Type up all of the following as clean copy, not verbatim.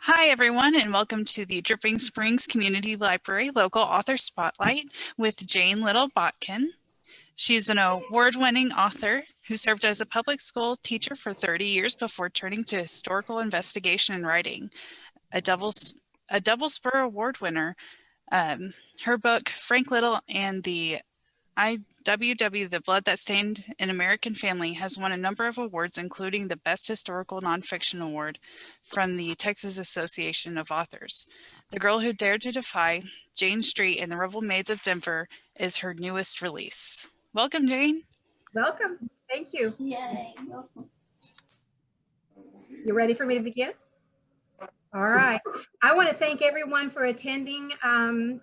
Hi, everyone, and welcome to the Dripping Springs Community Library Local Author Spotlight with Jane Little Botkin. She's an award-winning author who served as a public school teacher for 30 years before turning to historical investigation and writing, a double Spur-Award winner. Her book, Frank Little and the IWW, The Blood That Stained an American Family, has won a number of awards, including the Best Historical Nonfiction Award from the Texas Association of Authors. The Girl Who Dared to Defy, Jane Street and the Rebel Maids of Denver is her newest release. Welcome, Jane. Welcome. Thank you. Yay. Welcome. You ready for me to begin? All right. I want to thank everyone for attending.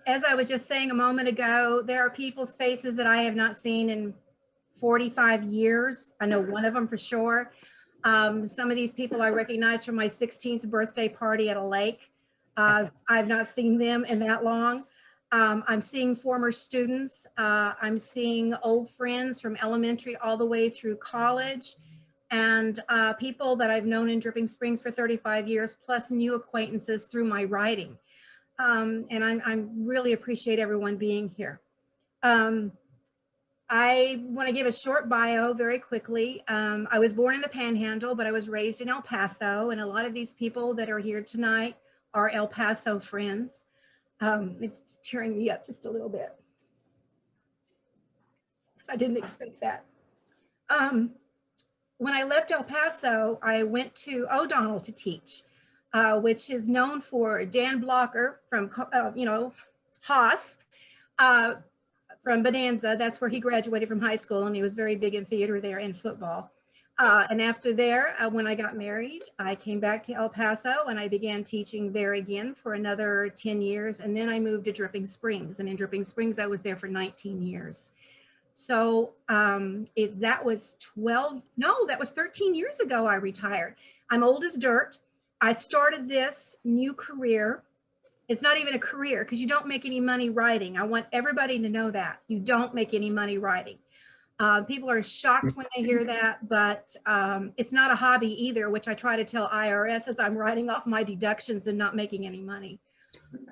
As I was just saying a moment ago, there are people's faces that I have not seen in 45 years. I know one of them for sure. Some of these people I recognize from my 16th birthday party at a lake. I've not seen them in that long. I'm seeing former students. I'm seeing old friends from elementary all the way through college, and people that I've known in Dripping Springs for 35 years, plus new acquaintances through my writing. And I really appreciate everyone being here. I want to give a short bio very quickly. I was born in the Panhandle, but I was raised in El Paso, and a lot of these people that are here tonight are El Paso friends. It's tearing me up just a little bit. I didn't expect that. When I left El Paso, I went to O'Donnell to teach, which is known for Dan Blocker from, Haas, from Bonanza. That's where he graduated from high school, and he was very big in theater there and football. And after there, when I got married, I came back to El Paso and I began teaching there again for another 10 years. And then I moved to Dripping Springs. And in Dripping Springs, I was there for 19 years. So that was 13 years ago I retired. I'm old as dirt. I started this new career. It's not even a career because you don't make any money writing. I want everybody to know that. You don't make any money writing. People are shocked when they hear that, but it's not a hobby either, which I try to tell IRS as I'm writing off my deductions and not making any money.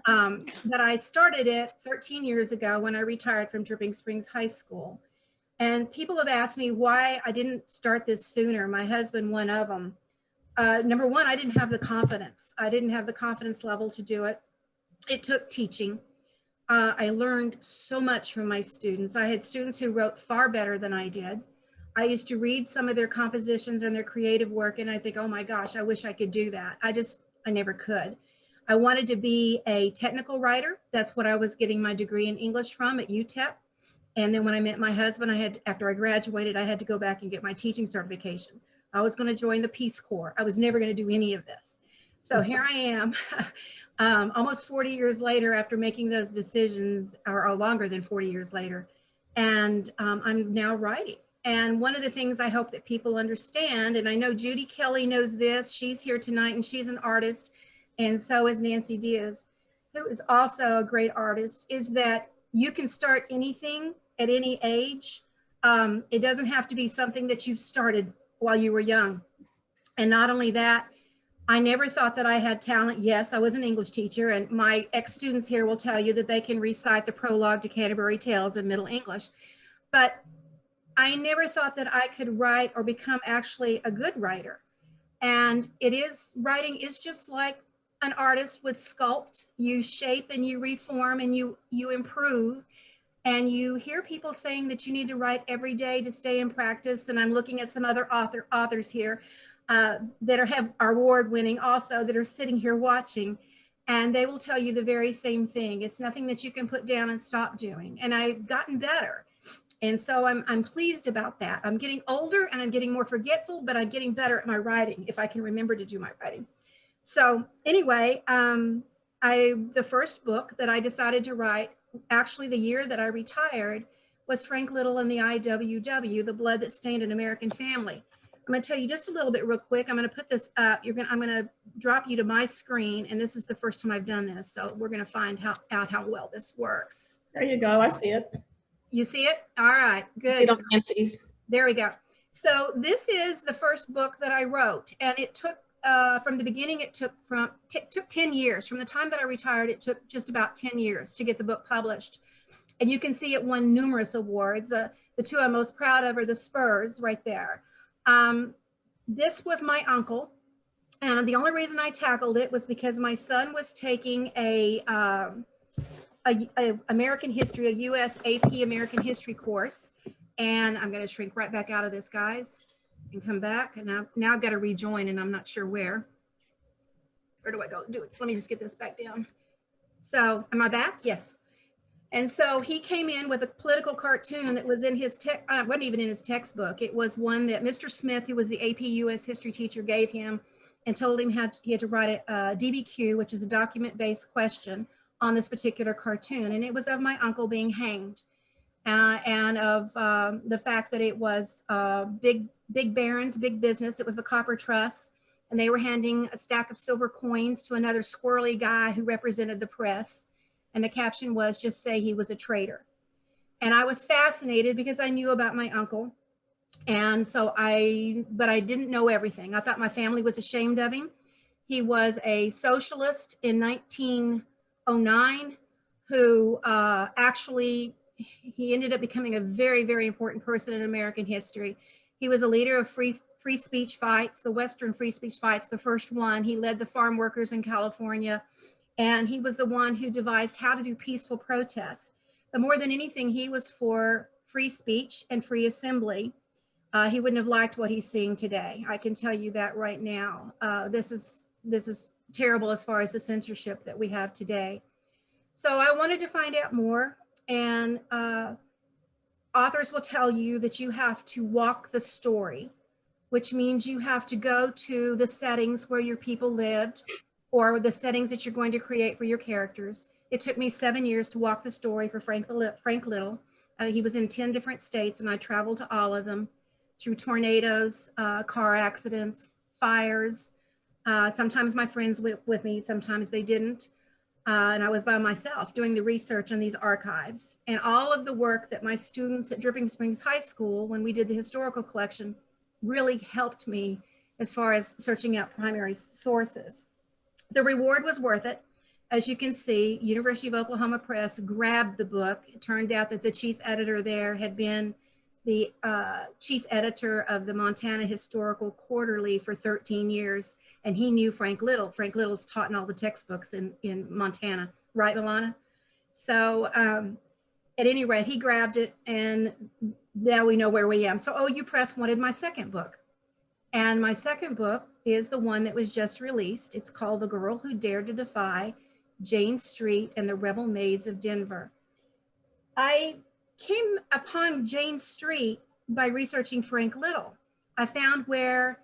But I started it 13 years ago when I retired from Dripping Springs High School. And people have asked me why I didn't start this sooner. My husband, one of them. Number one, I didn't have the confidence. I didn't have the confidence level to do it. It took teaching. I learned so much from my students. I had students who wrote far better than I did. I used to read some of their compositions and their creative work, and I think, oh my gosh, I wish I could do that. I never could. I wanted to be a technical writer. That's what I was getting my degree in English from at UTEP. And then when I met my husband, after I graduated, I had to go back and get my teaching certification. I was going to join the Peace Corps. I was never going to do any of this. So here I am, almost 40 years later after making those decisions, or longer than 40 years later, and I'm now writing. And one of the things I hope that people understand, and I know Judy Kelly knows this, she's here tonight and she's an artist, and so is Nancy Diaz, who is also a great artist, is that you can start anything at any age. It doesn't have to be something that you started while you were young. And not only that, I never thought that I had talent. Yes, I was an English teacher, and my ex-students here will tell you that they can recite the prologue to Canterbury Tales in Middle English. But I never thought that I could write or become actually a good writer. And writing is just like an artist would sculpt. You shape and you reform and you improve. And you hear people saying that you need to write every day to stay in practice. And I'm looking at some other authors here that are award-winning also, that are sitting here watching, and they will tell you the very same thing. It's nothing that you can put down and stop doing. And I've gotten better. And so I'm pleased about that. I'm getting older and I'm getting more forgetful, but I'm getting better at my writing if I can remember to do my writing. So anyway, the first book that I decided to write, actually the year that I retired, was Frank Little and the IWW, The Blood That Stained an American Family. I'm going to tell you just a little bit real quick. I'm going to put this up. I'm going to drop you to my screen, and this is the first time I've done this, so we're going to find out how well this works. There you go. I see it. You see it? All right, good. Fancies. There we go. So this is the first book that I wrote, and it took from the beginning, it took 10 years. From the time that I retired, it took just about 10 years to get the book published. And you can see it won numerous awards. The two I'm most proud of are the Spurs right there. This was my uncle. And the only reason I tackled it was because my son was taking a American history, a U.S. AP American history course. And I'm going to shrink right back out of this, guys, and come back. And now I've got to rejoin, and I'm not sure where. Where do I go? Let me just get this back down. So am I back? Yes. And so he came in with a political cartoon that was in his wasn't even in his textbook. It was one that Mr. Smith, who was the AP US history teacher, gave him and told him he had to write a DBQ, which is a document-based question, on this particular cartoon. And it was of my uncle being hanged, and of the fact that it was big barons, big business. It was the Copper Trust, and they were handing a stack of silver coins to another squirrely guy who represented the press. And the caption was, "Just say he was a traitor." And I was fascinated because I knew about my uncle. And so but I didn't know everything. I thought my family was ashamed of him. He was a socialist in 1909 who actually, he ended up becoming a very, very important person in American history. He was a leader of free speech fights, the Western free speech fights, the first one. He led the farm workers in California. And he was the one who devised how to do peaceful protests. But more than anything, he was for free speech and free assembly. He wouldn't have liked what he's seeing today. I can tell you that right now. This is terrible as far as the censorship that we have today. So I wanted to find out more. And authors will tell you that you have to walk the story, which means you have to go to the settings where your people lived, or the settings that you're going to create for your characters. It took me 7 years to walk the story for Frank Little. He was in 10 different states, and I traveled to all of them through tornadoes, car accidents, fires. Sometimes my friends went with me, sometimes they didn't. And I was by myself doing the research on these archives. And all of the work that my students at Dripping Springs High School, when we did the historical collection, really helped me as far as searching out primary sources. The reward was worth it. As you can see, University of Oklahoma Press grabbed the book. It turned out that the chief editor there had been the chief editor of the Montana Historical Quarterly for 13 years, and he knew Frank Little. Frank Little's taught in all the textbooks in Montana, right, Milana? So at any rate, he grabbed it, and now we know where we am. So OU Press wanted my second book. And my second book is the one that was just released. It's called The Girl Who Dared to Defy Jane Street and the Rebel Maids of Denver. I came upon Jane Street by researching Frank Little. I found where,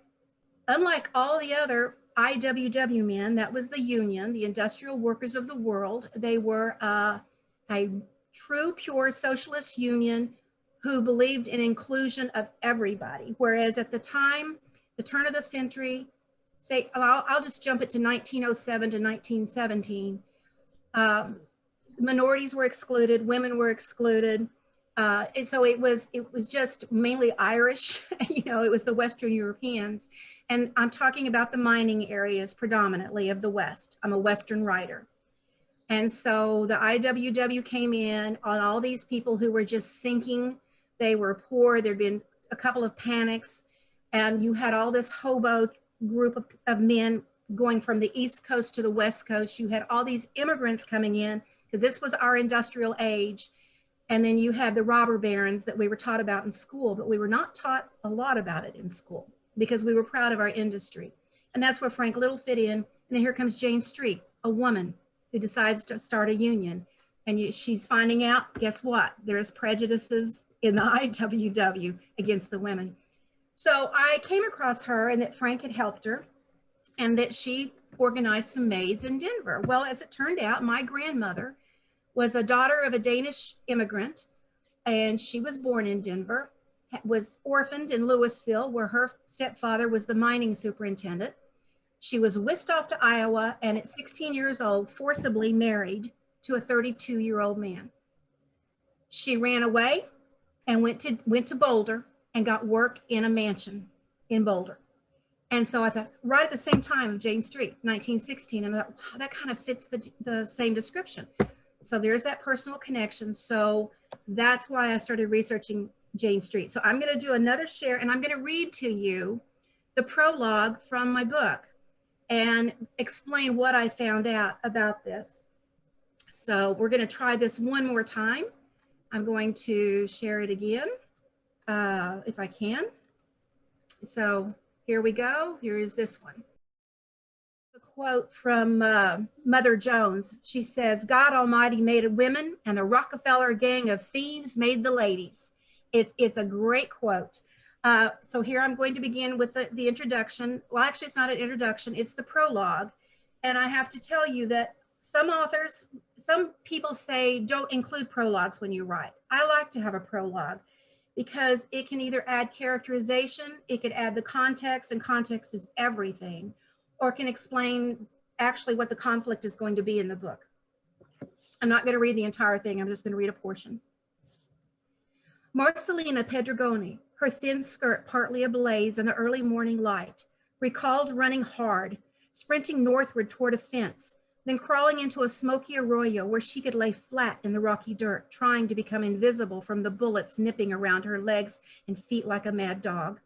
unlike all the other IWW men, that was the union, the Industrial Workers of the World, they were a true, pure socialist union who believed in inclusion of everybody. Whereas at the time, the turn of the century, say, I'll just jump it to 1907 to 1917. Minorities were excluded, women were excluded. And so it was just mainly Irish, you know, it was the Western Europeans. And I'm talking about the mining areas predominantly of the West. I'm a Western writer. And so the IWW came in on all these people who were just sinking. They were poor. There'd been a couple of panics. And you had all this hobo group of men going from the East Coast to the West Coast. You had all these immigrants coming in because this was our industrial age. And then you had the robber barons that we were taught about in school, but we were not taught a lot about it in school because we were proud of our industry. And that's where Frank Little fit in. And then here comes Jane Street, a woman who decides to start a union. And she's finding out, guess what? There's prejudices in the IWW against the women. So I came across her and that Frank had helped her and that she organized some maids in Denver. Well, as it turned out, my grandmother was a daughter of a Danish immigrant, and she was born in Denver, was orphaned in Louisville, where her stepfather was the mining superintendent. She was whisked off to Iowa, and at 16 years old, forcibly married to a 32-year-old man. She ran away and went to Boulder and got work in a mansion in Boulder. And so I thought, right at the same time, Jane Street, 1916, and I thought, wow, that kind of fits the same description. So there's that personal connection. So that's why I started researching Jane Street. So I'm going to do another share, and I'm going to read to you the prologue from my book and explain what I found out about this. So we're going to try this one more time. I'm going to share it again, if I can. So here we go. Here is this one. A quote from Mother Jones. She says, "God Almighty made women, and the Rockefeller gang of thieves made the ladies." It's a great quote. So here I'm going to begin with the introduction. Well, actually, it's not an introduction. It's the prologue. And I have to tell you that some authors, some people say don't include prologues when you write. I like to have a prologue because it can either add characterization, it could add the context, and context is everything, or can explain actually what the conflict is going to be in the book. I'm not going to read the entire thing. I'm just going to read a portion. Marcelina Pedregoni, her thin skirt partly ablaze in the early morning light, recalled running hard, sprinting northward toward a fence, then crawling into a smoky arroyo where she could lay flat in the rocky dirt, trying to become invisible from the bullets nipping around her legs and feet like a mad dog.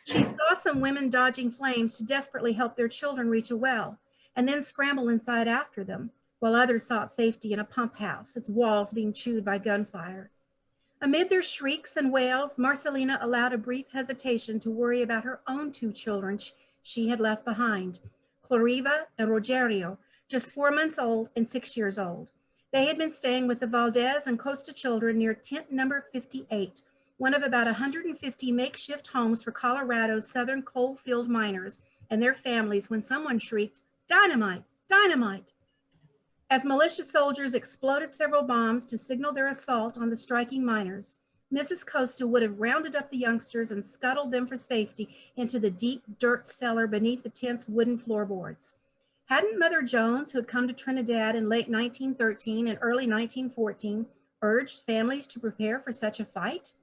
She saw some women dodging flames to desperately help their children reach a well, and then scramble inside after them, while others sought safety in a pump house, its walls being chewed by gunfire. Amid their shrieks and wails, Marcelina allowed a brief hesitation to worry about her own two children she had left behind, Cloriva and Rogerio, just 4 months old and 6 years old. They had been staying with the Valdez and Costa children near tent number 58, one of about 150 makeshift homes for Colorado's southern coal-field miners and their families, when someone shrieked, "Dynamite! Dynamite!" As militia soldiers exploded several bombs to signal their assault on the striking miners, Mrs. Costa would have rounded up the youngsters and scuttled them for safety into the deep dirt cellar beneath the tent's wooden floorboards. Hadn't Mother Jones, who had come to Trinidad in late 1913 and early 1914, urged families to prepare for such a fight?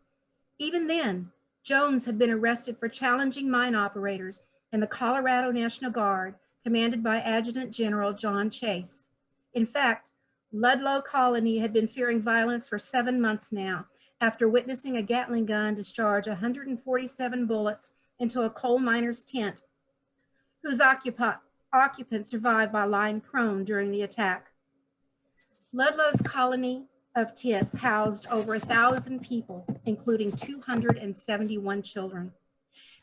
Even then, Jones had been arrested for challenging mine operators in the Colorado National Guard, commanded by Adjutant General John Chase. In fact, Ludlow Colony had been fearing violence for 7 months now, after witnessing a Gatling gun discharge 147 bullets into a coal miner's tent, whose occupants survived by lying prone during the attack. Ludlow's colony of tents housed over 1,000 people, including 271 children.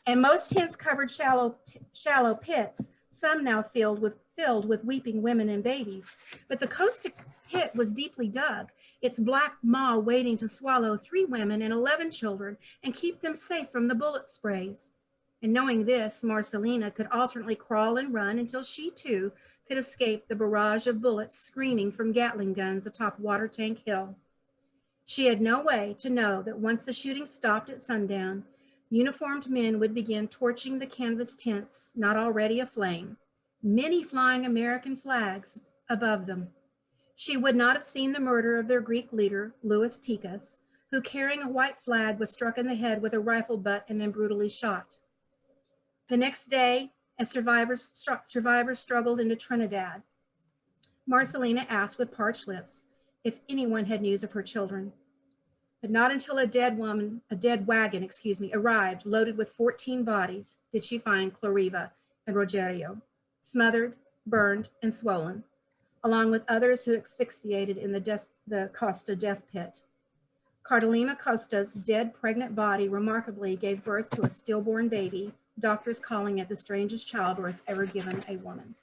And most tents covered shallow pits, some now filled with weeping women and babies. But the Costa pit was deeply dug, its black maw waiting to swallow 3 women and 11 children and keep them safe from the bullet sprays. And knowing this, Marcelina could alternately crawl and run until she too could escape the barrage of bullets screaming from Gatling guns atop Water Tank Hill. She had no way to know that once the shooting stopped at sundown, uniformed men would begin torching the canvas tents, not already aflame, many flying American flags above them. She would not have seen the murder of their Greek leader, Louis Tikas, who carrying a white flag was struck in the head with a rifle butt and then brutally shot. The next day, as survivors struggled into Trinidad, Marcelina asked with parched lips if anyone had news of her children. But not until a dead wagon, arrived loaded with 14 bodies did she find Cloriva and Rogerio, smothered, burned, and swollen, along with others who asphyxiated in the Costa death pit. Carolina Costa's dead pregnant body remarkably gave birth to a stillborn baby, doctors calling it the strangest childbirth ever given a woman.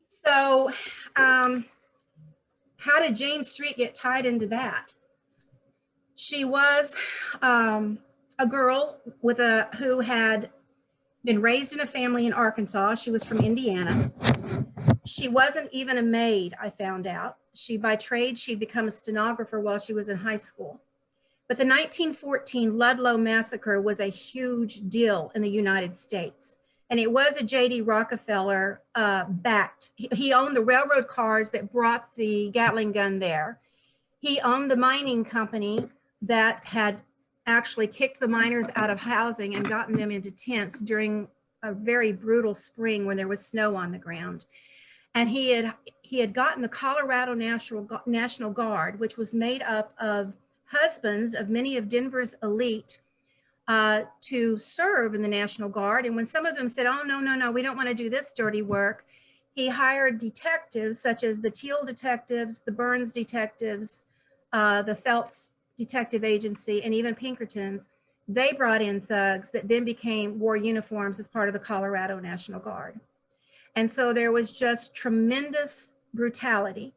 So how did Jane Street get tied into that? She was a girl who had been raised in a family in Arkansas. She was from Indiana. She wasn't even a maid, I found out. By trade, she'd become a stenographer while she was in high school. But the 1914 Ludlow massacre was a huge deal in the United States. And it was a J.D. Rockefeller backed. He owned the railroad cars that brought the Gatling gun there. He owned the mining company that had actually kicked the miners out of housing and gotten them into tents during very brutal spring when there was snow on the ground. And he had gotten the Colorado National Guard, which was made up of husbands of many of Denver's elite, to serve in the National Guard. And when some of them said, oh, no, we don't want to do this dirty work, he hired detectives such as the Teal detectives, the Burns detectives, the Phelps Detective Agency, and even Pinkertons. They brought in thugs that then wore uniforms as part of the Colorado National Guard. And so there was just tremendous brutality.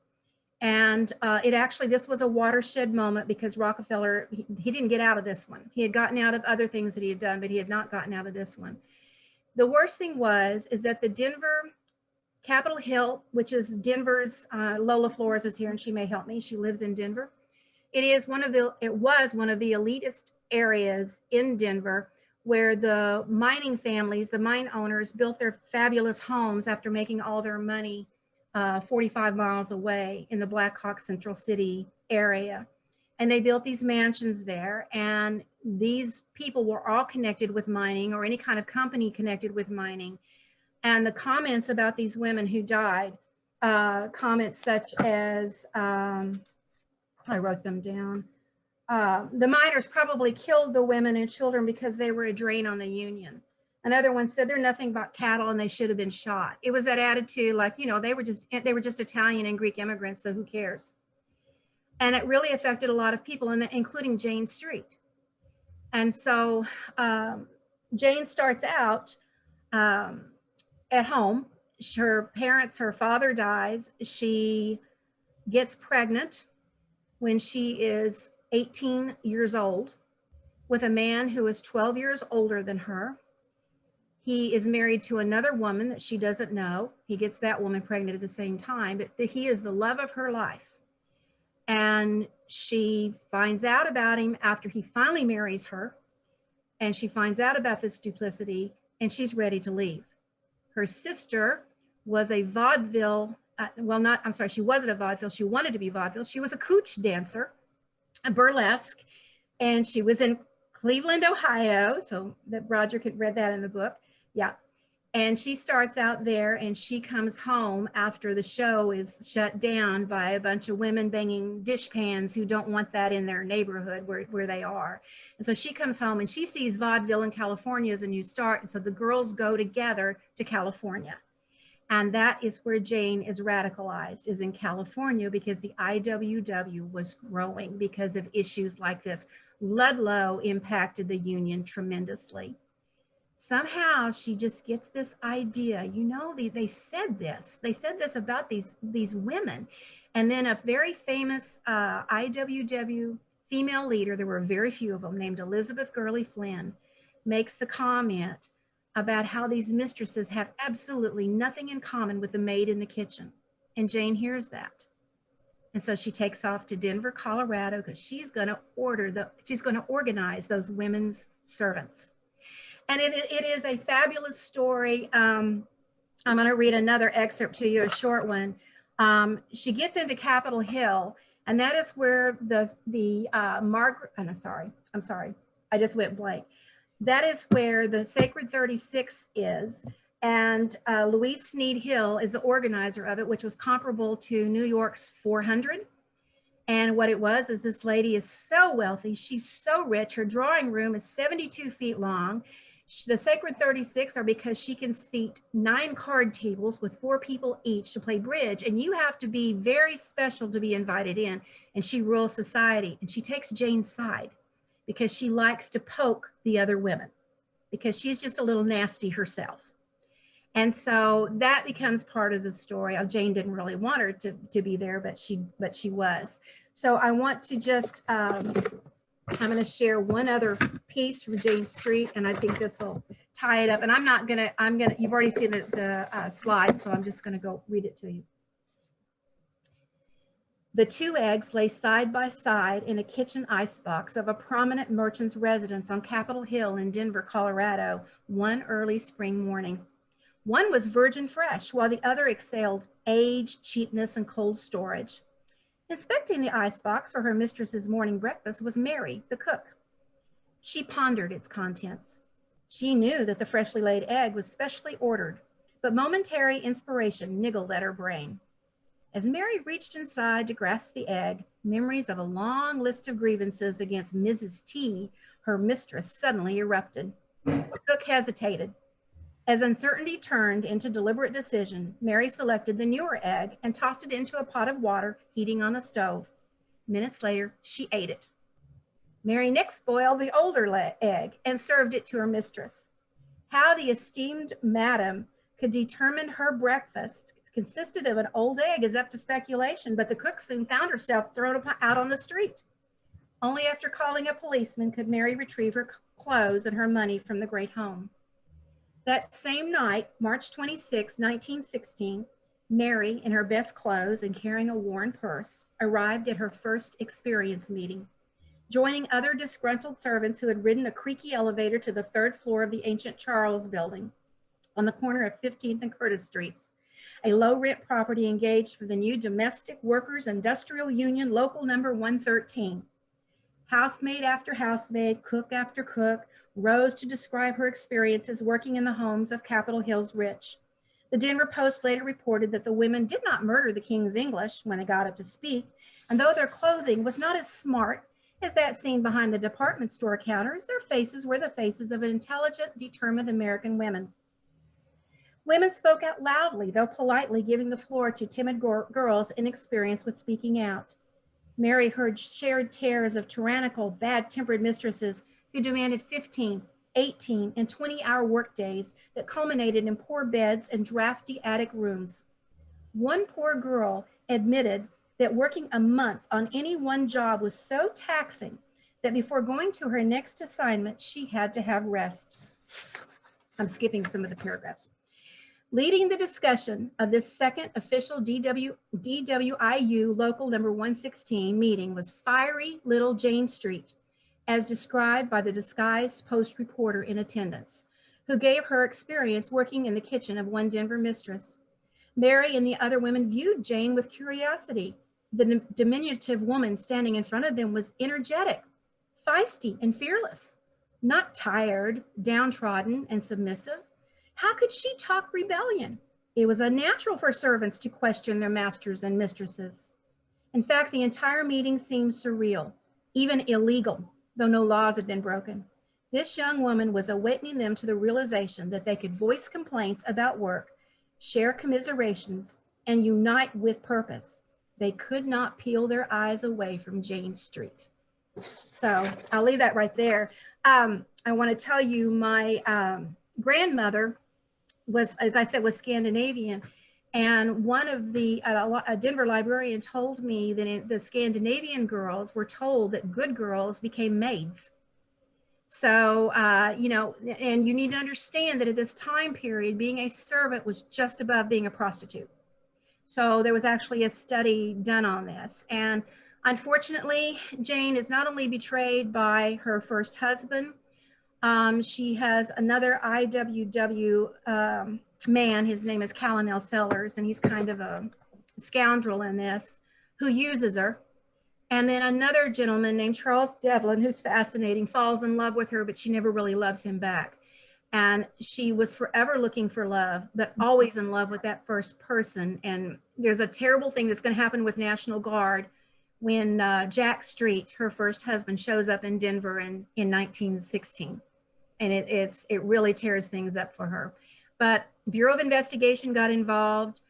And this was a watershed moment because Rockefeller, he didn't get out of this one. He had gotten out of other things that he had done, but he had not gotten out of this one. The worst thing is that the Denver Capitol Hill, which is Denver's, Lola Flores is here and she may help me. She lives in Denver. It was one of the elitist areas in Denver where the mining families, the mine owners, built their fabulous homes after making all their money 45 miles away in the Black Hawk Central City area. And they built these mansions there. And these people were all connected with mining or any kind of company connected with mining. And the comments about these women who died, comments such as, I wrote them down. The miners probably killed the women and children because they were a drain on the Union. Another one said they're nothing but cattle and they should have been shot. It was that attitude like, they were just Italian and Greek immigrants, so who cares? And it really affected a lot of people, including Jane Street. And so Jane starts out at home. Her father dies. She gets pregnant when she is 18 years old with a man who is 12 years older than her. He is married to another woman that she doesn't know. He gets that woman pregnant at the same time, but he is the love of her life. And she finds out about him after he finally marries her. And she finds out about this duplicity and she's ready to leave. Her sister was a vaudeville, she wasn't a vaudeville. She wanted to be vaudeville. She was a cooch dancer, a burlesque, and she was in Cleveland, Ohio. So that Roger could read that in the book. Yeah. And she starts out there and she comes home after the show is shut down by a bunch of women banging dishpans who don't want that in their neighborhood where they are. And so she comes home and she sees vaudeville in California as a new start. And so the girls go together to California. And that is where Jane is radicalized, is in California, because the IWW was growing because of issues like this. Ludlow impacted the Union tremendously. Somehow she just gets this idea, they said this about these women. And then a very famous IWW female leader, there were very few of them, named Elizabeth Gurley Flynn, makes the comment about how these mistresses have absolutely nothing in common with the maid in the kitchen. And Jane hears that. And so she takes off to Denver, Colorado, because she's going to organize those women's servants. And it is a fabulous story. I'm going to read another excerpt to you, a short one. She gets into Capitol Hill, and that is where Margaret, I'm sorry, I just went blank. That is where the Sacred 36 is. And Louise Sneed Hill is the organizer of it, which was comparable to New York's 400. And what it was is this lady is so wealthy. She's so rich. Her drawing room is 72 feet long. The Sacred 36 are because she can seat 9 card tables with 4 people each to play bridge. And you have to be very special to be invited in. And she rules society. And she takes Jane's side because she likes to poke the other women because she's just a little nasty herself. And so that becomes part of the story. Jane didn't really want her to be there, but she was. So I want to just, I'm going to share one other piece from Jane Street, and I think this will tie it up. And you've already seen the slide, so I'm just going to go read it to you. The 2 eggs lay side by side in a kitchen icebox of a prominent merchant's residence on Capitol Hill in Denver, Colorado, one early spring morning. One was virgin fresh, while the other exhaled age, cheapness, and cold storage. Inspecting the icebox for her mistress's morning breakfast was Mary, the cook. She pondered its contents. She knew that the freshly laid egg was specially ordered, but momentary inspiration niggled at her brain. As Mary reached inside to grasp the egg, memories of a long list of grievances against Mrs. T, her mistress, suddenly erupted. The cook hesitated. As uncertainty turned into deliberate decision, Mary selected the newer egg and tossed it into a pot of water heating on the stove. Minutes later, she ate it. Mary next boiled the older egg and served it to her mistress. How the esteemed madam could determine her breakfast consisted of an old egg is up to speculation, but the cook soon found herself thrown out on the street. Only after calling a policeman could Mary retrieve her clothes and her money from the great home. That same night, March 26, 1916, Mary, in her best clothes and carrying a worn purse, arrived at her first experience meeting, joining other disgruntled servants who had ridden a creaky elevator to the third floor of the ancient Charles building on the corner of 15th and Curtis Streets, a low-rent property engaged for the new Domestic Workers Industrial Union Local Number 113. Housemaid after housemaid, cook after cook, rose to describe her experiences working in the homes of Capitol Hill's rich. The Denver Post later reported that the women did not murder the King's English when they got up to speak, and though their clothing was not as smart as that seen behind the department store counters, their faces were the faces of intelligent, determined American women. Women spoke out loudly, though politely, giving the floor to timid girls inexperienced with speaking out. Mary heard shared tales of tyrannical, bad-tempered mistresses who demanded 15, 18, and 20-hour workdays that culminated in poor beds and drafty attic rooms. One poor girl admitted that working a month on any one job was so taxing that before going to her next assignment, she had to have rest. I'm skipping some of the paragraphs. Leading the discussion of this second official DWIU Local Number 116 meeting was fiery little Jane Street, as described by the disguised Post reporter in attendance, who gave her experience working in the kitchen of one Denver mistress. Mary and the other women viewed Jane with curiosity. The diminutive woman standing in front of them was energetic, feisty, and fearless, not tired, downtrodden, and submissive. How could she talk rebellion? It was unnatural for servants to question their masters and mistresses. In fact, the entire meeting seemed surreal, even illegal, though no laws had been broken. This young woman was awakening them to the realization that they could voice complaints about work, share commiserations, and unite with purpose. They could not peel their eyes away from Jane Street. So I'll leave that right there. I want to tell you my grandmother was, as I said, was Scandinavian. And one of the, a Denver librarian told me that the Scandinavian girls were told that good girls became maids. So, you know, and you need to understand that at this time period, being a servant was just above being a prostitute. So there was actually a study done on this. And unfortunately, Jane is not only betrayed by her first husband, she has another IWW man, his name is Caroline Sellers, and he's kind of a scoundrel in this, who uses her. And then another gentleman named Charles Devlin, who's fascinating, falls in love with her, but she never really loves him back. And she was forever looking for love, but always in love with that first person. And there's a terrible thing that's going to happen with National Guard when Jack Street, her first husband, shows up in Denver in 1916. And it really tears things up for her. But Bureau of Investigation got involved.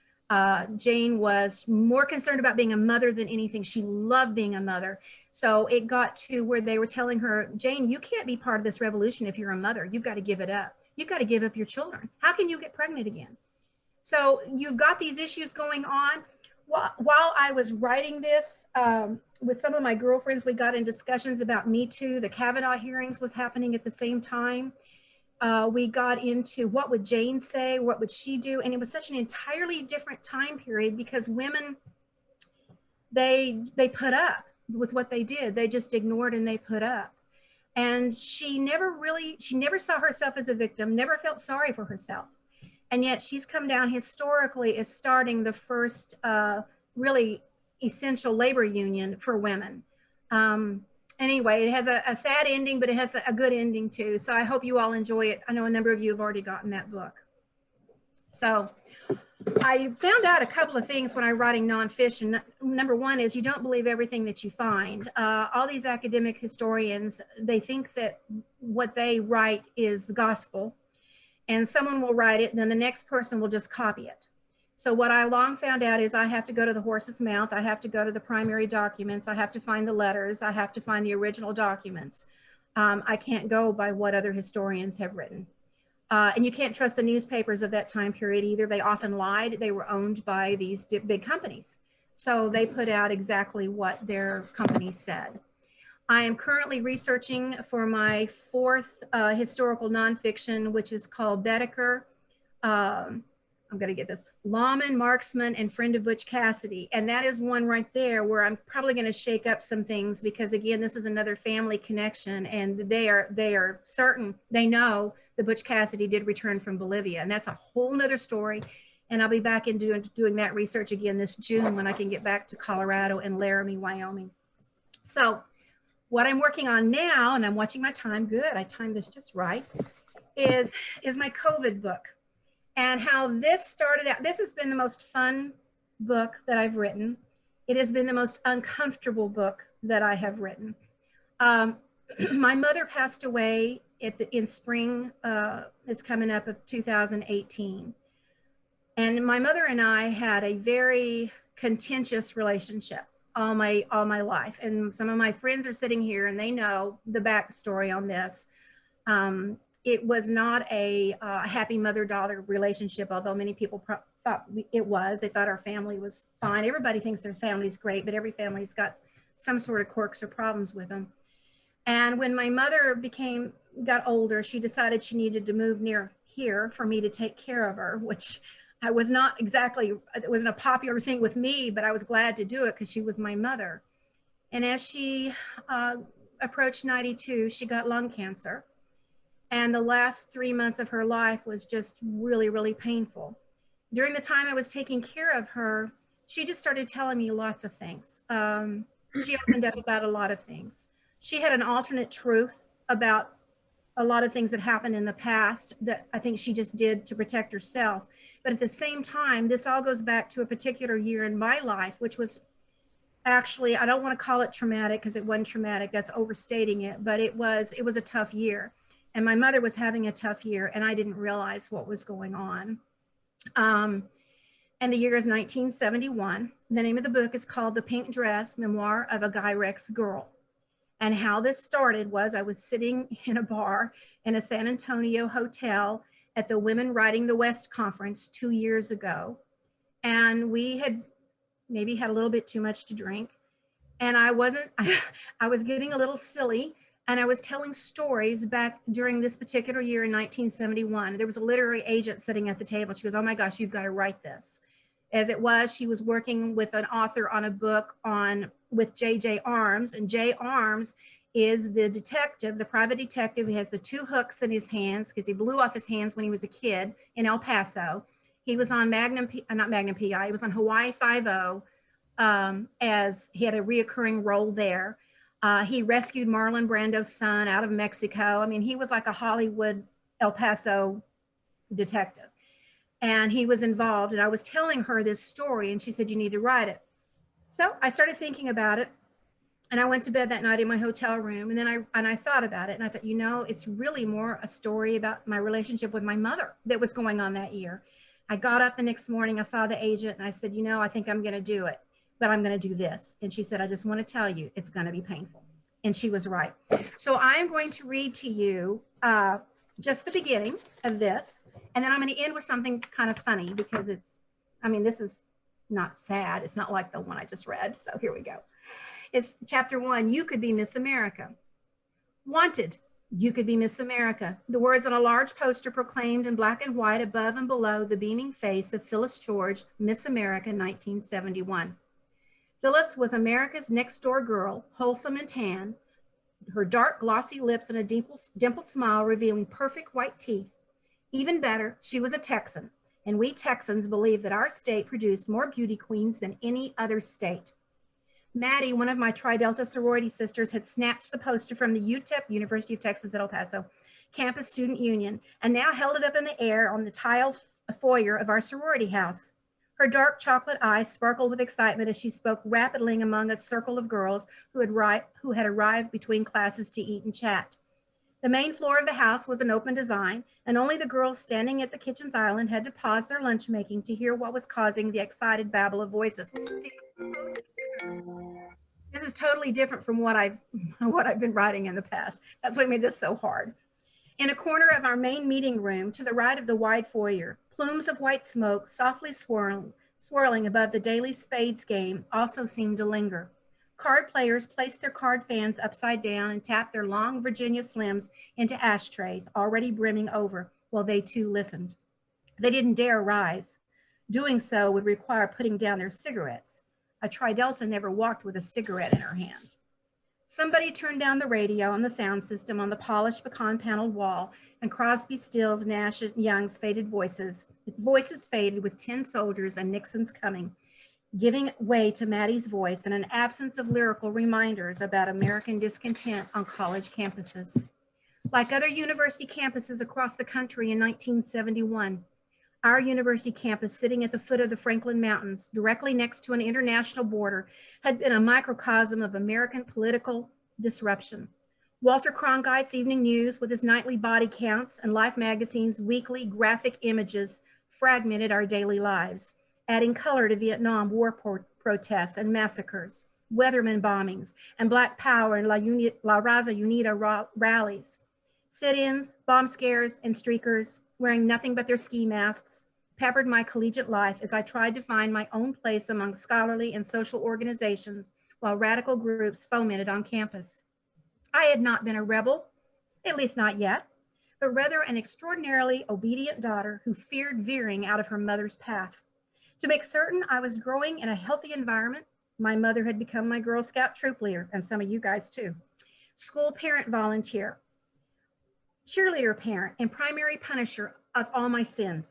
Jane was more concerned about being a mother than anything. She loved being a mother. So it got to where they were telling her, Jane, you can't be part of this revolution if you're a mother. You've got to give it up. You've got to give up your children. How can you get pregnant again? So you've got these issues going on. While I was writing this, with some of my girlfriends, we got in discussions about Me Too. The Kavanaugh hearings was happening at the same time. We got into what would Jane say, what would she do? And it was such an entirely different time period because women, they put up with what they did. They just ignored and they put up. And she never saw herself as a victim, never felt sorry for herself. And yet she's come down historically as starting the first really essential labor union for women. Anyway, it has a sad ending, but it has a good ending too. So I hope you all enjoy it. I know a number of you have already gotten that book. So I found out a couple of things when I'm writing nonfiction. Number one is you don't believe everything that you find. All these academic historians, they think that what they write is the gospel, and someone will write it and then the next person will just copy it. So what I long found out is I have to go to the horse's mouth. I have to go to the primary documents. I have to find the letters. I have to find the original documents. I can't go by what other historians have written. And you can't trust the newspapers of that time period either. They often lied. They were owned by these big companies. So they put out exactly what their company said. I am currently researching for my fourth historical nonfiction, which is called Bedecker. I'm going to get this, Lawman, Marksman, and Friend of Butch Cassidy. And that is one right there where I'm probably going to shake up some things because, again, this is another family connection. And they are certain, they know that Butch Cassidy did return from Bolivia. And that's a whole nother story. And I'll be back in doing that research again this June when I can get back to Colorado and Laramie, Wyoming. So what I'm working on now, and I'm watching my time, good, I timed this just right, is my COVID book. And how this started out. This has been the most fun book that I've written. It has been the most uncomfortable book that I have written. My mother passed away in spring, it's coming up, of 2018. And my mother and I had a very contentious relationship all my life. And some of my friends are sitting here and they know the backstory on this. It was not a happy mother-daughter relationship, although many people thought it was. They thought our family was fine. Everybody thinks their family's great, but every family's got some sort of quirks or problems with them. And when my mother got older, she decided she needed to move near here for me to take care of her, which I was not exactly, it wasn't a popular thing with me, but I was glad to do it because she was my mother. And as she approached 92, she got lung cancer. And the last 3 months of her life was just really, really painful. During the time I was taking care of her, she just started telling me lots of things. She opened up about a lot of things. She had an alternate truth about a lot of things that happened in the past that I think she just did to protect herself. But at the same time, this all goes back to a particular year in my life, which was actually, I don't want to call it traumatic because it wasn't traumatic, that's overstating it, but it was a tough year. And my mother was having a tough year and I didn't realize what was going on. And the year is 1971. The name of the book is called The Pink Dress, Memoir of a Guy Rex Girl. And how this started was I was sitting in a bar in a San Antonio hotel at the Women Writing the West conference 2 years ago. And we had maybe had a little bit too much to drink. And I was getting a little silly. And I was telling stories back during this particular year in 1971. There was a literary agent sitting at the table. She goes, "Oh my gosh, you've got to write this." As it was, she was working with an author on a book with J.J. Arms. And J. Arms is the detective, the private detective. He has the two hooks in his hands because he blew off his hands when he was a kid in El Paso. He was on not Magnum PI, he was on Hawaii Five-0 as he had a reoccurring role there. He rescued Marlon Brando's son out of Mexico. I mean, he was like a Hollywood El Paso detective. And he was involved. And I was telling her this story and she said, "You need to write it." So I started thinking about it. And I went to bed that night in my hotel room. And then I thought about it. And I thought, it's really more a story about my relationship with my mother that was going on that year. I got up the next morning, I saw the agent and I said, I think I'm going to do it, but I'm going to do this. And she said, "I just want to tell you, it's going to be painful." And she was right. So I'm going to read to you just the beginning of this. And then I'm going to end with something kind of funny because this is not sad. It's not like the one I just read. So here we go. It's chapter 1. You could be Miss America. Wanted. You could be Miss America. The words on a large poster proclaimed in black and white above and below the beaming face of Phyllis George, Miss America 1971. Phyllis was America's next door girl, wholesome and tan, her dark glossy lips and a dimpled smile revealing perfect white teeth. Even better, she was a Texan, and we Texans believe that our state produced more beauty queens than any other state. Maddie, one of my Tri Delta sorority sisters, had snatched the poster from the UTEP, University of Texas at El Paso, Campus Student Union, and now held it up in the air on the tile foyer of our sorority house. Her dark chocolate eyes sparkled with excitement as she spoke rapidly among a circle of girls who had arrived between classes to eat and chat. The main floor of the house was an open design, and only the girls standing at the kitchen's island had to pause their lunch making to hear what was causing the excited babble of voices. This is totally different from what I've been writing in the past. That's what made this so hard. In a corner of our main meeting room, to the right of the wide foyer, plumes of white smoke softly swirling above the daily spades game also seemed to linger. Card players placed their card fans upside down and tapped their long Virginia Slims into ashtrays, already brimming over, while they too listened. They didn't dare rise. Doing so would require putting down their cigarettes. A Tri Delta never walked with a cigarette in her hand. Somebody turned down the radio on the sound system on the polished pecan-paneled wall, and Crosby, Stills, Nash, and Young's voices faded with Tin Soldiers and Nixon's Coming, giving way to Maddie's voice and an absence of lyrical reminders about American discontent on college campuses. Like other university campuses across the country in 1971, our university campus, sitting at the foot of the Franklin Mountains, directly next to an international border, had been a microcosm of American political disruption. Walter Cronkite's Evening News, with his nightly body counts, and Life magazine's weekly graphic images, fragmented our daily lives, adding color to Vietnam War protests and massacres, Weatherman bombings, and Black Power and La Raza Unida rallies. Sit-ins, bomb scares, and streakers, wearing nothing but their ski masks, peppered my collegiate life as I tried to find my own place among scholarly and social organizations while radical groups fomented on campus. I had not been a rebel, at least not yet, but rather an extraordinarily obedient daughter who feared veering out of her mother's path. To make certain I was growing in a healthy environment, my mother had become my Girl Scout troop leader, and some of you guys too, school parent volunteer, cheerleader parent, and primary punisher of all my sins.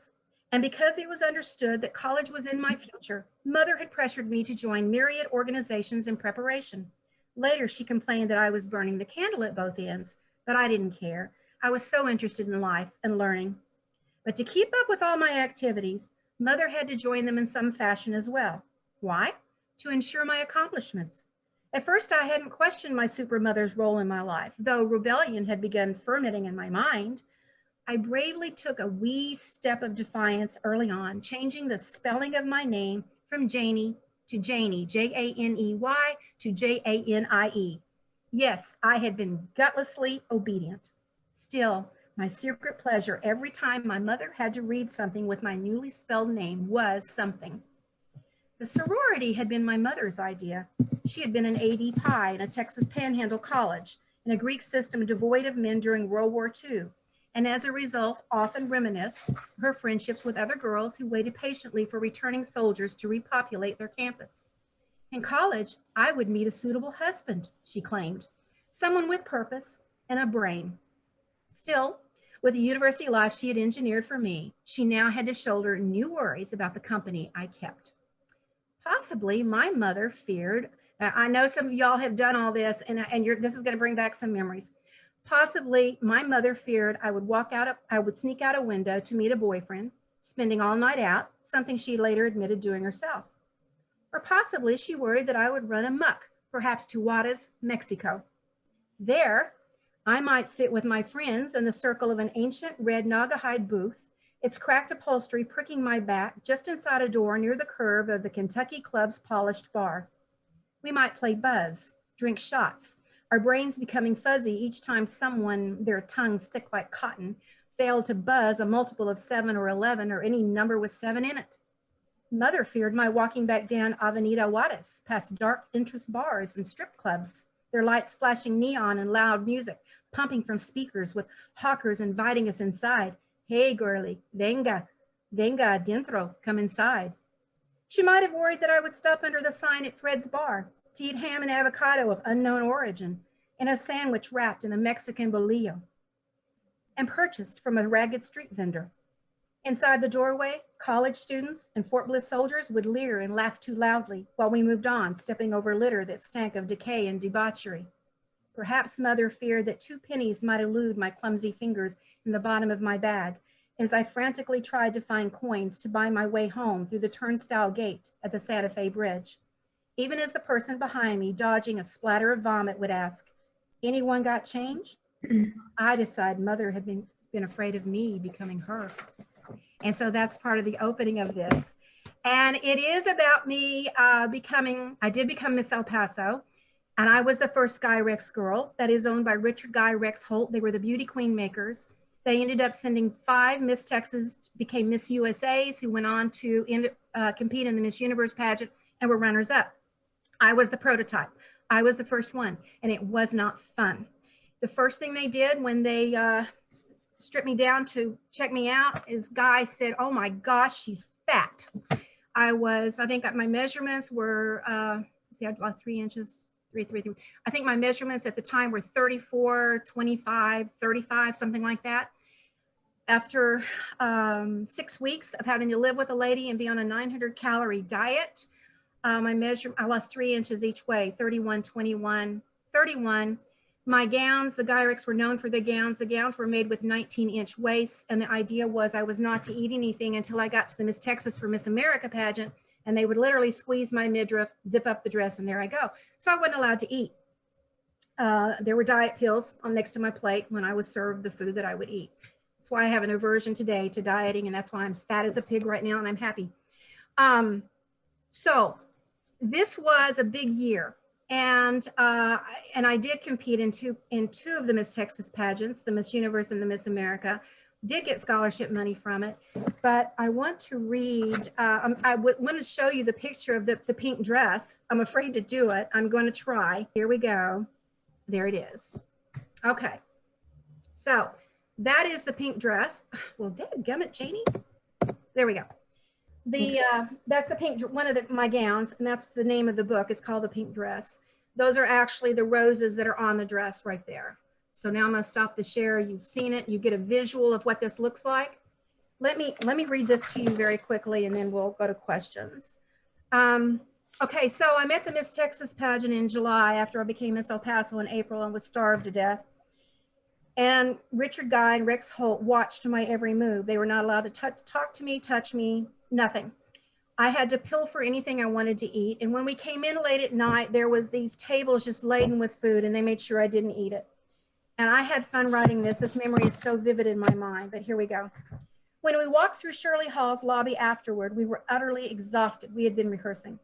And because it was understood that college was in my future, mother had pressured me to join myriad organizations in preparation. Later, she complained that I was burning the candle at both ends, but I didn't care. I was so interested in life and learning. But to keep up with all my activities, mother had to join them in some fashion as well. Why? To ensure my accomplishments. At first, I hadn't questioned my supermother's role in my life, though rebellion had begun fermenting in my mind. I bravely took a wee step of defiance early on, changing the spelling of my name from Janie to Janie, J-A-N-E-Y, to J-A-N-I-E. Yes, I had been gutlessly obedient. Still, my secret pleasure every time my mother had to read something with my newly spelled name was something. The sorority had been my mother's idea. She had been an AD Pi in a Texas Panhandle college, in a Greek system devoid of men during World War II, and as a result, often reminisced her friendships with other girls who waited patiently for returning soldiers to repopulate their campus. In college, I would meet a suitable husband, she claimed, someone with purpose and a brain. Still, with the university life she had engineered for me, she now had to shoulder new worries about the company I kept. Possibly my mother feared, I know some of y'all have done all this, and this is going to bring back some memories. Possibly my mother feared I would sneak out a window to meet a boyfriend, spending all night out, something she later admitted doing herself. Or possibly she worried that I would run amok, perhaps to Juarez, Mexico. There, I might sit with my friends in the circle of an ancient red Naugahyde booth, its cracked upholstery pricking my back just inside a door near the curve of the Kentucky Club's polished bar. We might play buzz, drink shots, our brains becoming fuzzy each time someone, their tongues thick like cotton, failed to buzz a multiple of 7 or 11 or any number with 7 in it. Mother feared my walking back down Avenida Juarez, past dark interest bars and strip clubs, their lights flashing neon and loud music, pumping from speakers with hawkers inviting us inside. Hey, girlie, venga adentro, come inside. She might have worried that I would stop under the sign at Fred's bar to eat ham and avocado of unknown origin and a sandwich wrapped in a Mexican bolillo and purchased from a ragged street vendor. Inside the doorway, college students and Fort Bliss soldiers would leer and laugh too loudly while we moved on, stepping over litter that stank of decay and debauchery. Perhaps mother feared that 2 pennies might elude my clumsy fingers in the bottom of my bag as I frantically tried to find coins to buy my way home through the turnstile gate at the Santa Fe Bridge. Even as the person behind me, dodging a splatter of vomit, would ask, "Anyone got change?" I decided mother had been afraid of me becoming her. And so that's part of the opening of this. And it is about me I did become Miss El Paso, and I was the first Guy Rex girl that is owned by Richard Guy Rex Holt. They were the beauty queen makers. They ended up sending 5 Miss Texas, became Miss USAs, who went on to compete in the Miss Universe pageant and were runners up. I was the prototype. I was the first one, and it was not fun. The first thing they did when they stripped me down to check me out is Guy said, "Oh my gosh, she's fat." I think that my measurements were, see, I had about 3 inches, three. I think my measurements at the time were 34, 25, 35, something like that. After 6 weeks of having to live with a lady and be on a 900-calorie diet, I lost 3 inches each way, 31, 21, 31. My gowns, the Guy Rex were known for the gowns. The gowns were made with 19-inch waists, and the idea was I was not to eat anything until I got to the Miss Texas for Miss America pageant, and they would literally squeeze my midriff, zip up the dress, and there I go. So I wasn't allowed to eat. There were diet pills next to my plate when I was served the food that I would eat. That's why I have an aversion today to dieting, and that's why I'm fat as a pig right now, and I'm happy. So this was a big year. And I did compete in two of the Miss Texas pageants, the Miss Universe and the Miss America. Did get scholarship money from it, but I want to read. I want to show you the picture of the pink dress. I'm afraid to do it. I'm going to try. Here we go. There it is. Okay, so that is the pink dress. Well, dadgummit, Janie. There we go. That's the pink, one of my gowns, and that's the name of the book. It's called The Pink Dress. Those are actually the roses that are on the dress right there. So now I'm going to stop the share. You've seen it. You get a visual of what this looks like. Let me read this to you very quickly, and then we'll go to questions. Okay, so I'm at the Miss Texas pageant in July after I became Miss El Paso in April and was starved to death. And Richard Guy and Rex Holt watched my every move. They were not allowed to talk to me, touch me, nothing. I had to pilfer anything I wanted to eat. And when we came in late at night, there was these tables just laden with food, and they made sure I didn't eat it. And I had fun writing this. This memory is so vivid in my mind, but here we go. When we walked through Shirley Hall's lobby afterward, we were utterly exhausted. We had been rehearsing.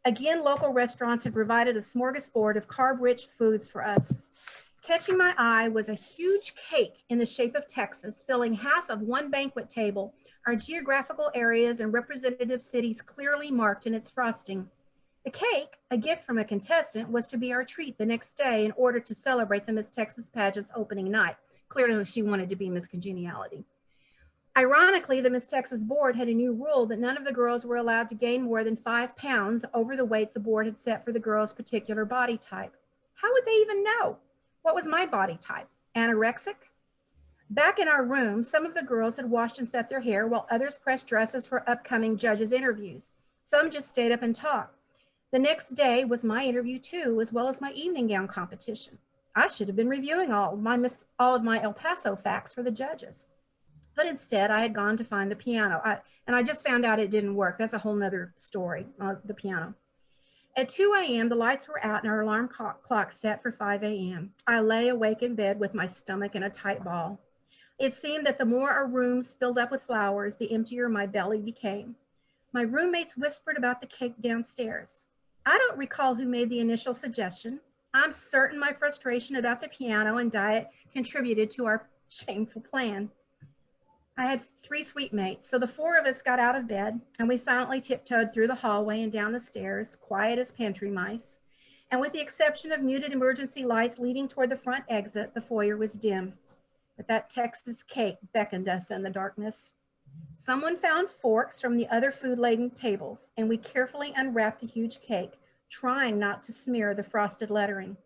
Again, local restaurants had provided a smorgasbord of carb-rich foods for us. Catching my eye was a huge cake in the shape of Texas, filling half of one banquet table, our geographical areas and representative cities clearly marked in its frosting. The cake, a gift from a contestant, was to be our treat the next day in order to celebrate the Miss Texas pageant's opening night. Clearly, she wanted to be Miss Congeniality. Ironically, the Miss Texas board had a new rule that none of the girls were allowed to gain more than 5 pounds over the weight the board had set for the girls' particular body type. How would they even know? What was my body type? Anorexic? Back in our room, some of the girls had washed and set their hair while others pressed dresses for upcoming judges' interviews. Some just stayed up and talked. The next day was my interview too, as well as my evening gown competition. I should have been reviewing all of my El Paso facts for the judges. But instead, I had gone to find the piano. And I just found out it didn't work. That's a whole nother story, the piano. At 2 a.m., the lights were out and our alarm clock set for 5 a.m. I lay awake in bed with my stomach in a tight ball. It seemed that the more our rooms filled up with flowers, the emptier my belly became. My roommates whispered about the cake downstairs. I don't recall who made the initial suggestion. I'm certain my frustration about the piano and diet contributed to our shameful plan. I had 3 sweet mates, so the 4 of us got out of bed and we silently tiptoed through the hallway and down the stairs, quiet as pantry mice. And with the exception of muted emergency lights leading toward the front exit, the foyer was dim. But that Texas cake beckoned us in the darkness. Someone found forks from the other food-laden tables, and we carefully unwrapped the huge cake, trying not to smear the frosted lettering.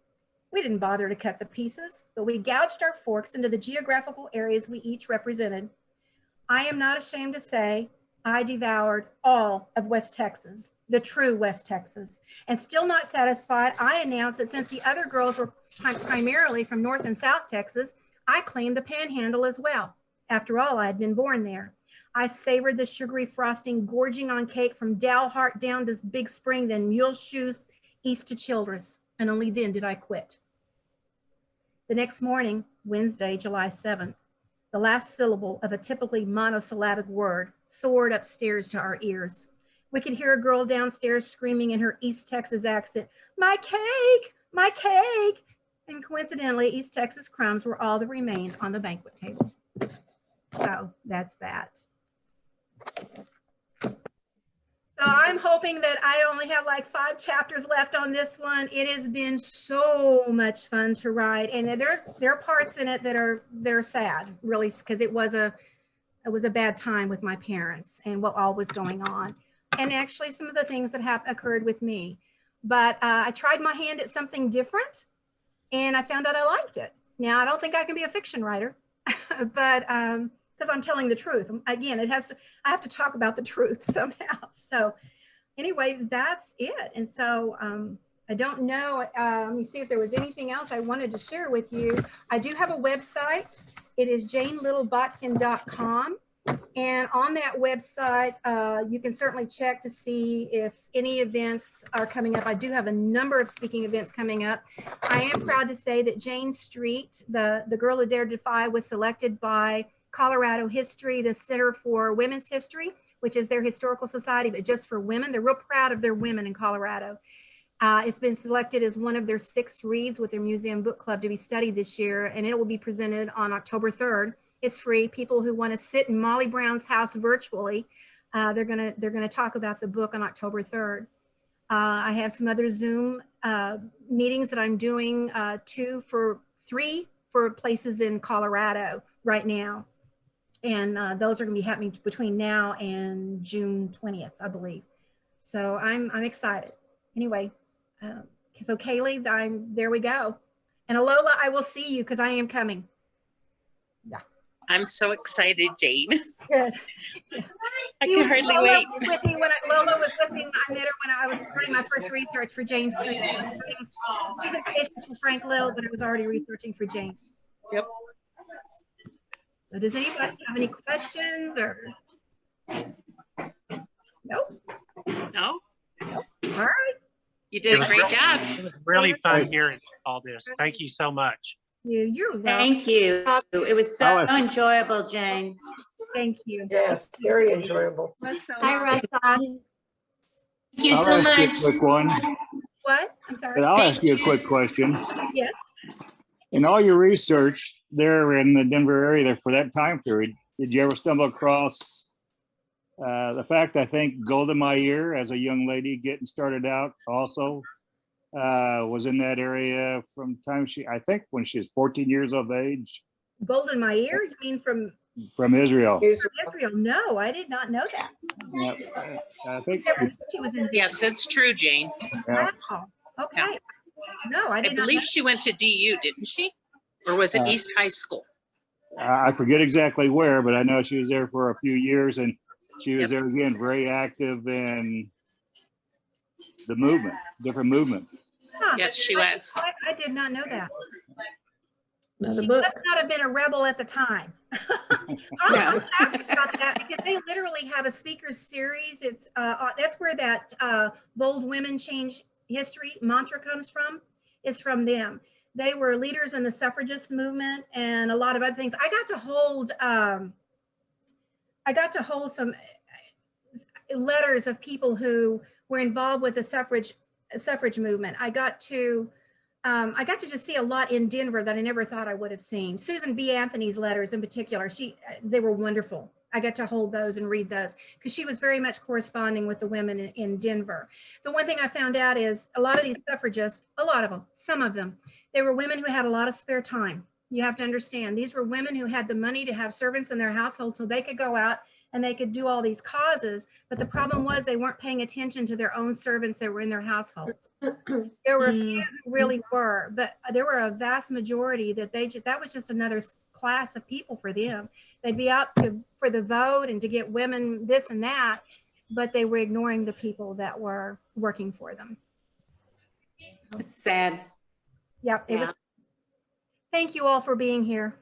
We didn't bother to cut the pieces, but we gouged our forks into the geographical areas we each represented. I am not ashamed to say I devoured all of West Texas, the true West Texas. And still not satisfied, I announced that since the other girls were primarily from North and South Texas, I claimed the Panhandle as well. After all, I had been born there. I savored the sugary frosting, gorging on cake from Dalhart down to Big Spring, then Mule Shoes east to Childress. And only then did I quit. The next morning, Wednesday, July 7th, the last syllable of a typically monosyllabic word soared upstairs to our ears. We could hear a girl downstairs screaming in her East Texas accent, "My cake, my cake." And coincidentally, East Texas crumbs were all that remained on the banquet table. So that's that. So I'm hoping that I only have like 5 chapters left on this one. It has been so much fun to write, and there are parts in it that are sad, really, because it was a bad time with my parents and what all was going on, and actually some of the things that occurred with me. But I tried my hand at something different, and I found out I liked it. Now I don't think I can be a fiction writer, but because I'm telling the truth. Again, I have to talk about the truth somehow. So anyway, that's it. And so I don't know, let me see if there was anything else I wanted to share with you. I do have a website. It is janelittlebotkin.com. And on that website, you can certainly check to see if any events are coming up. I do have a number of speaking events coming up. I am proud to say that Jane Street, the Girl Who Dared Defy, was selected by Colorado History, the Center for Women's History, which is their historical society, but just for women. They're real proud of their women in Colorado. It's been selected as one of their 6 reads with their museum book club to be studied this year, and it will be presented on October 3rd. It's free. People who want to sit in Molly Brown's house virtually, they're gonna talk about the book on October 3rd. I have some other Zoom meetings that I'm doing, 3 for places in Colorado right now. And those are going to be happening between now and June 20th, I believe. So I'm excited. Anyway, so Kaylee, there we go. And Alola, I will see you because I am coming. Yeah. I'm so excited, Jane. Good. I can hardly wait. Lola was with me. I met her when I was starting my first research for Jane Street. Presentations for Frank Lill, but I was already researching for Jane. Yep. So does anybody have any questions or? Nope. No? All right. You did a great job. It was really fun hearing all this. Thank you so much. You're welcome. Thank you. It was so enjoyable, Jane. Thank you. Yes, very enjoyable. Hi, Russa. Thank you so I'll ask you much. a quick one, What? I'm sorry. but I'll ask you a quick question. Yes. In all your research there in the Denver area there for that time period, did you ever stumble across the fact, I think Golda Meir, as a young lady getting started out also, was in that area from time I think when she was 14 years of age? Golden Meir? You mean from Israel. Israel? No, I did not know that. Yeah, I think, She was in. Yes, it's true, Jane. yeah. Wow. Okay. No, I I did not know. believe she went to DU, didn't she? Or was it East High School? I forget exactly where, but I know she was there for a few years, and she was there again, very active in the movement, different movements. Huh. Yes, she was. I did not know that. Another She book. must not have been a rebel at the time. I'll ask about that because they literally have a speakers series. It's that's where that bold women change history mantra comes from. It's from them. They were leaders in the suffragist movement and a lot of other things. I got to hold some letters of people who were involved with the suffrage movement. I got to just see a lot in Denver that I never thought I would have seen. Susan B. Anthony's letters in particular, they were wonderful. I got to hold those and read those because she was very much corresponding with the women in Denver. The one thing I found out is a lot of these suffragists, some of them, they were women who had a lot of spare time. You have to understand, these were women who had the money to have servants in their household so they could go out and they could do all these causes. But the problem was they weren't paying attention to their own servants that were in their households. There were a few who really were, but there were a vast majority that that was just another class of people for them. They'd be out for the vote and to get women this and that, but they were ignoring the people that were working for them. It's sad. Yep. It was. Thank you all for being here.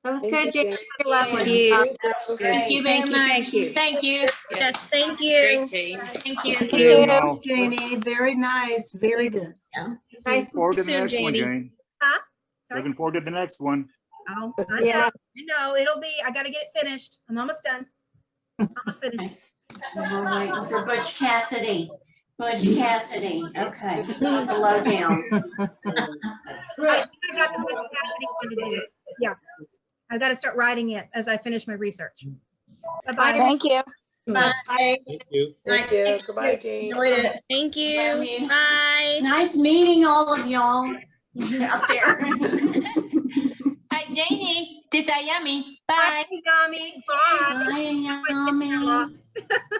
That was Thank good, you, Jane. Thank you. Thank you very Thank you, much. thank you. Thank you. Yes, thank Great, you. Jane. Thank you. Thank you. you, Janie. Very nice. Very good. Nice to Forward to the soon, next one, Janie. Jane. Sorry. Looking forward to the next one. Oh, I know. Yeah. I know. It'll be. I got to get it finished. I'm almost done. Almost finished. We're waiting for Butch Cassidy. Butch Cassidy. Okay. Below down. I got the Butch Cassidy one to do. Yeah. I got to start writing it as I finish my research. Bye-bye. Thank you. Bye. Thank you. Goodbye, Jane. Enjoyed it. Thank you. Bye. Nice meeting all of y'all out there. Hi, Janie. This is Ayami. Bye. Bye, Yami. Bye. Bye, Yami.